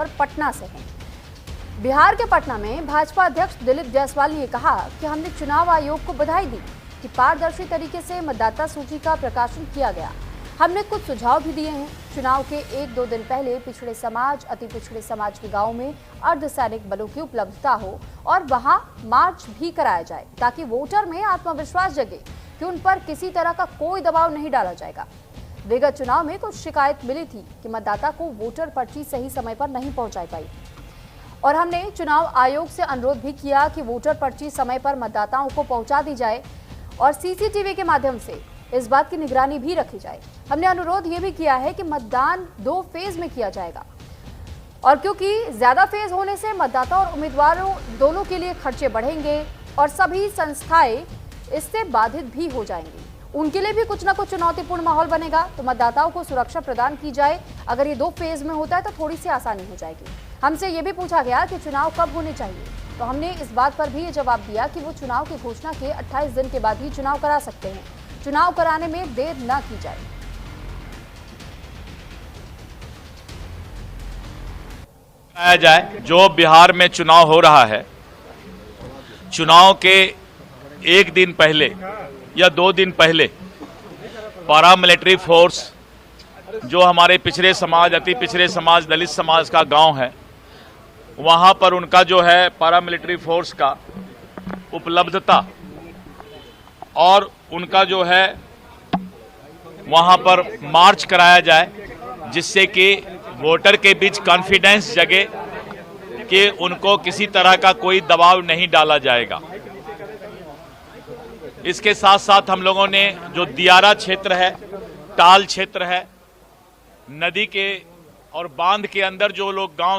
और पटना से हैं। बिहार के पटना में भाजपा अध्यक्ष दिलीप जायसवाल ने कहा कि हमने चुनाव आयोग को बधाई दी कि पारदर्शी तरीके से मतदाता सूची का प्रकाशन किया गया। हमने कुछ सुझाव भी दिए हैं। चुनाव के 1-2 दिन पहले पिछड़े समाज, अति पिछड़े समाज के गांव में अर्धसैनिक बलों की उपलब्धता हो और वहां मार्च भी कराया जाए ताकि वोटर में आत्मविश्वास जगे कि उन पर किसी तरह का कोई दबाव नहीं डाला जाएगा। विगत चुनाव में कुछ शिकायत मिली थी कि मतदाता को वोटर पर्ची सही समय पर नहीं पहुंचाई पाई और हमने चुनाव आयोग से अनुरोध भी किया कि वोटर पर्ची समय पर मतदाताओं को पहुंचा दी जाए और सीसीटीवी के माध्यम से इस बात की निगरानी भी रखी जाए। हमने अनुरोध ये भी किया है कि मतदान 2 फेज में किया जाएगा और क्योंकि ज्यादा फेज होने से मतदाता और उम्मीदवारों दोनों के लिए खर्चे बढ़ेंगे और सभी संस्थाएं इससे बाधित भी हो जाएंगी। उनके लिए भी कुछ ना कुछ चुनौतीपूर्ण माहौल बनेगा, तो मतदाताओं को सुरक्षा प्रदान की जाए। अगर ये 2 फेज में होता है तो थोड़ी सी आसानी हो जाएगी। हमसे ये भी पूछा गया कि चुनाव कब होने चाहिए, तो हमने इस बात पर भी ये जवाब दिया कि वो चुनाव की घोषणा के 28 दिन के बाद ही चुनाव करा सकते हैं। चुनाव कराने में देर न की जाए। जो बिहार में चुनाव हो रहा है, चुनाव के 1 दिन पहले या 2 दिन पहले पारामिलिट्री फोर्स जो हमारे पिछड़े समाज, अति पिछड़े समाज, दलित समाज का गांव है, वहां पर उनका जो है पारामिलिट्री फोर्स का उपलब्धता और उनका जो है वहां पर मार्च कराया जाए, जिससे कि वोटर के बीच कॉन्फिडेंस जगे कि उनको किसी तरह का कोई दबाव नहीं डाला जाएगा। इसके साथ साथ हम लोगों ने जो दियारा क्षेत्र है, टाल क्षेत्र है, नदी के और बांध के अंदर जो लोग गांव